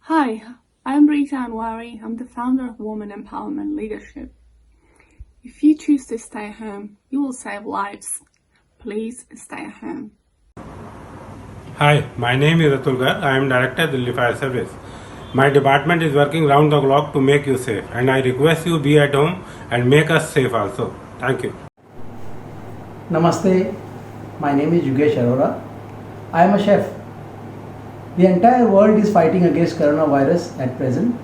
Hi, I'm Rita Anwari. I'm the founder of Women Empowerment Leadership. If you choose to stay home, you will save lives. Please stay home. Hi, my name is Atul Gar. I am Director of Delhi Fire Service. My department is working round the clock to make you safe, and I request you be at home and make us safe also. Thank you. Namaste, my name is Yugesh Arora. I am a chef. The entire world is fighting against coronavirus at present.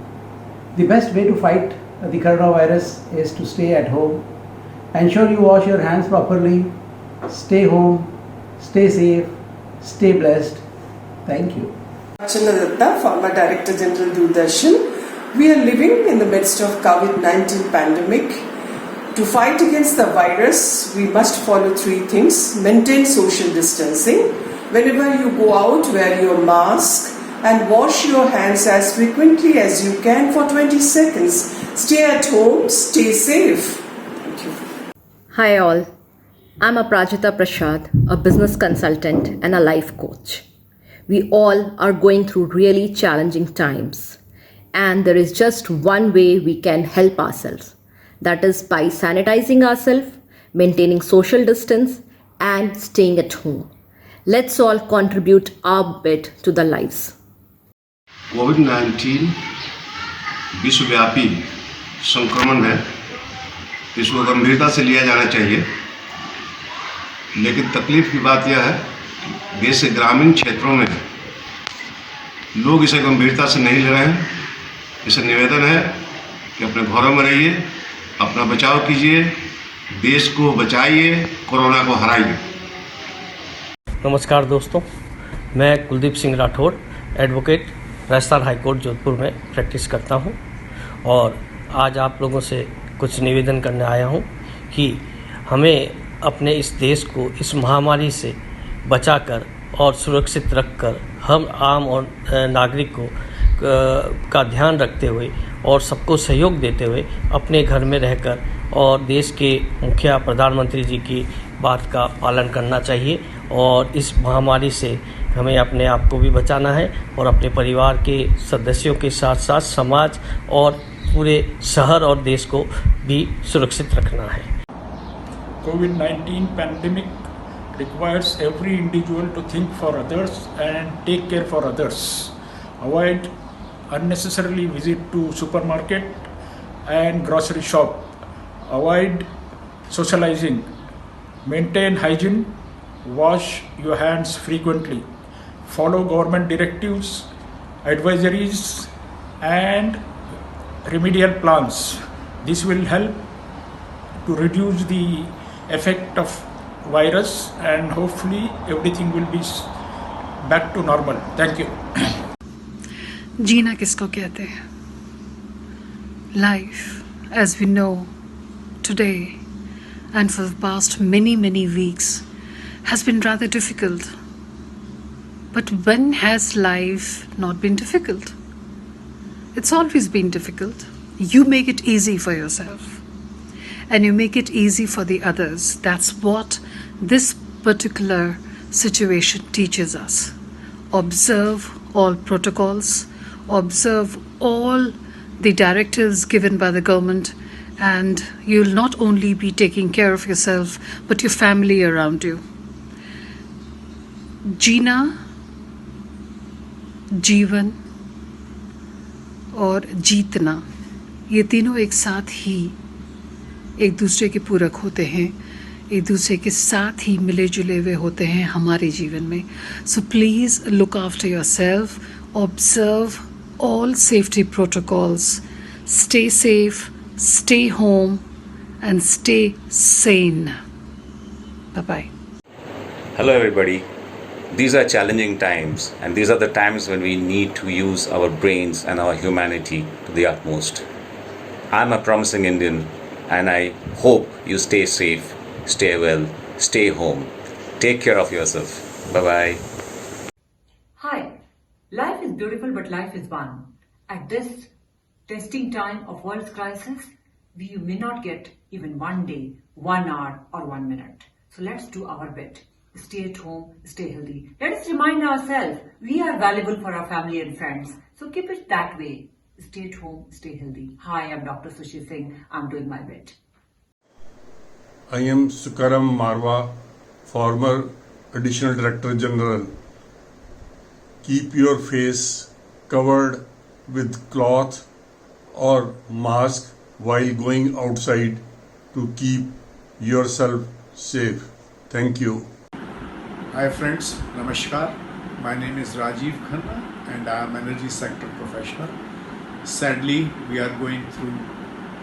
The best way to fight the coronavirus is to stay at home. Ensure you wash your hands properly. Stay home, stay safe, stay blessed. Thank you. Archana Datta, former Director General Doordarshan. We are living in the midst of COVID-19 pandemic. To fight against the virus, we must follow three things. Maintain social distancing. Whenever you go out, wear your mask and wash your hands as frequently as you can for 20 seconds. Stay at home, stay safe. Thank you. Hi all, I'm Aprajita Prasad, a business consultant and a life coach. We all are going through really challenging times, and there is just one way we can help ourselves. That is by sanitizing ourselves, maintaining social distance, and staying at home. Let's all contribute our bit to the lives. कोविड-19 विश्वव्यापी संक्रमण है, इसको गंभीरता से लिया जाना चाहिए। लेकिन तकलीफ की बात यह है कि देश के ग्रामीण क्षेत्रों में लोग इसे गंभीरता से नहीं ले रहे हैं। इसे निवेदन है कि अपने घरों में रहिए, अपना बचाव कीजिए, देश को बचाइए, कोरोना को हराइए। नमस्कार दोस्तों, मैं कुलदीप सिंह राठौर, एडवोकेट, राजस्थान हाईकोर्ट जोधपुर में प्रैक्टिस करता हूं और आज आप लोगों से कुछ निवेदन करने आया हूं कि हमें अपने इस देश को इस महामारी से बचाकर और सुरक्षित रखकर हम आम और नागरिक को का ध्यान रखते हुए और सबको सहयोग देते हुए अपने घर में रहकर और देश के मुखिया प्रधानमंत्री जी की बात का पालन करना चाहिए और इस महामारी से हमें अपने आप को भी बचाना है और अपने परिवार के सदस्यों के साथ साथ समाज और पूरे शहर और देश को भी सुरक्षित रखना है। COVID-19 pandemic requires every individual to think for others and take care for others. Avoid unnecessarily visit to supermarket and grocery shop. Avoid socializing. Maintain hygiene. Wash your hands frequently. Follow government directives, advisories and remedial plans. This will help to reduce the effect of virus and hopefully everything will be back to normal. Thank you. जीना किसको कहते हैं? Life, as we know today and for the past many weeks, has been rather difficult. But when has life not been difficult? It's always been difficult. You make it easy for yourself and you make it easy for the others. That's what this particular situation teaches us. Observe all protocols, observe all the directives given by the government, and you'll not only be taking care of yourself but your family around you. जीना, जीवन और जीतना, ये तीनों एक साथ ही एक दूसरे के पूरक होते हैं, एक दूसरे के साथ ही मिले जुले हुए होते हैं हमारे जीवन में. So please look after yourself, observe all safety protocols, stay safe, stay home and stay sane. Bye-bye. Hello everybody. These are challenging times, and these are the times when we need to use our brains and our humanity to the utmost. I'm a promising Indian and I hope you stay safe, stay well, stay home. Take care of yourself. Bye-bye. Hi. Life is beautiful, but life is one. At this testing time of world's crisis, we may not get even 1 day, 1 hour or 1 minute. So let's do our bit. stay at home, stay healthy. Let us remind ourselves we are valuable for our family and friends. So keep it that way. Stay at home, stay healthy. Hi, I'm Dr. Sushi Singh. I'm doing my bit. I am Sukaram Marwa, former Additional Director General. Keep your face covered with cloth or mask while going outside to keep yourself safe. Thank you. Hi friends, Namaskar. My name is Rajiv Khanna and I am energy sector professional. Sadly, we are going through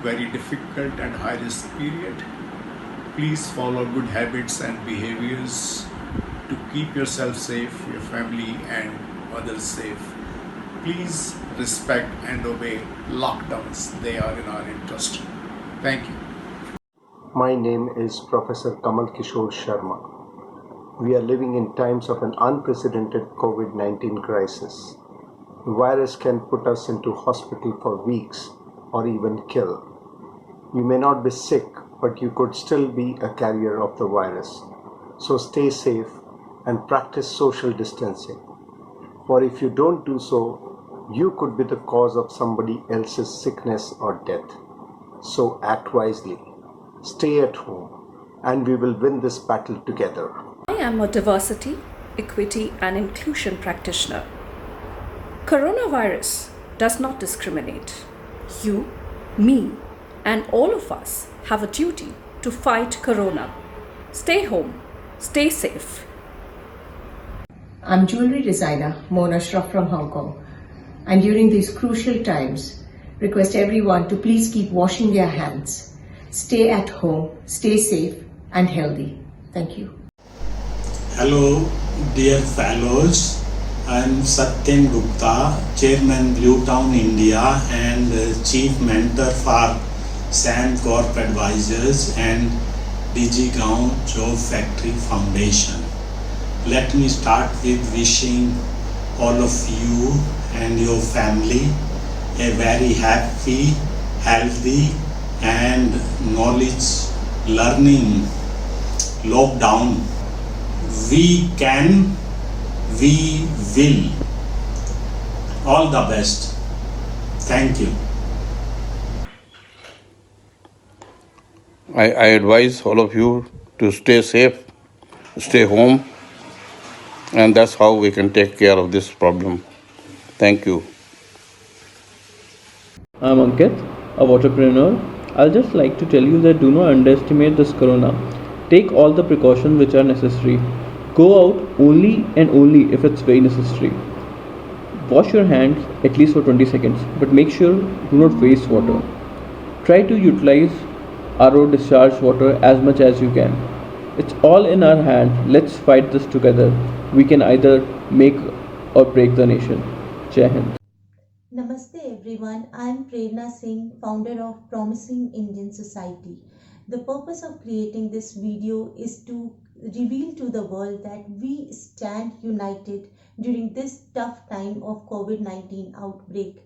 very difficult and high risk period. Please follow good habits and behaviors to keep yourself safe, your family and others safe. Please respect and obey lockdowns. They are in our interest. Thank you. My name is Professor Kamal Kishore Sharma. We are living in times of an unprecedented COVID-19 crisis. The virus can put us into hospital for weeks or even kill. You may not be sick, but you could still be a carrier of the virus. So stay safe and practice social distancing. For if you don't do so, you could be the cause of somebody else's sickness or death. So act wisely. Stay at home, and we will win this battle together. I am a diversity, equity, and inclusion practitioner. Coronavirus does not discriminate. You, me, and all of us have a duty to fight corona. Stay home, stay safe. I'm jewelry designer Mona Shroff from Hong Kong, and during these crucial times, request everyone to please keep washing their hands. Stay at home, stay safe and healthy. Thank you. Hello, dear fellows. I'm Satyam Gupta, Chairman Bluetown India and Chief Mentor for SAM Corp Advisors and DigiGround Job Factory Foundation. Let me start with wishing all of you and your family a very happy, healthy and knowledge learning lockdown. We can, we will. All the best. Thank you. I advise all of you to stay safe, stay home, and that's how we can take care of this problem. Thank you. I'm Ankit, a waterpreneur. I'll just like to tell you that do not underestimate this corona. Take all the precautions which are necessary. Go out only and only if it's very necessary. Wash your hands at least for 20 seconds, but make sure do not waste water. Try to utilize RO discharge water as much as you can. It's all in our hand. Let's fight this together. We can either make or break the nation. Jai Hind. Namaste everyone, I am Prerna Singh, founder of Promising Indian Society. The purpose of creating this video is to reveal to the world that we stand united during this tough time of COVID-19 outbreak.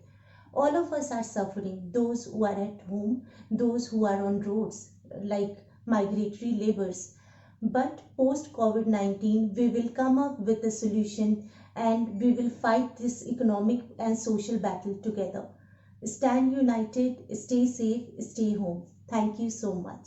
All of us are suffering, those who are at home, those who are on roads like migratory laborers. But post COVID-19, we will come up with a solution and we will fight this economic and social battle together. Stand united, stay safe, stay home. Thank you so much.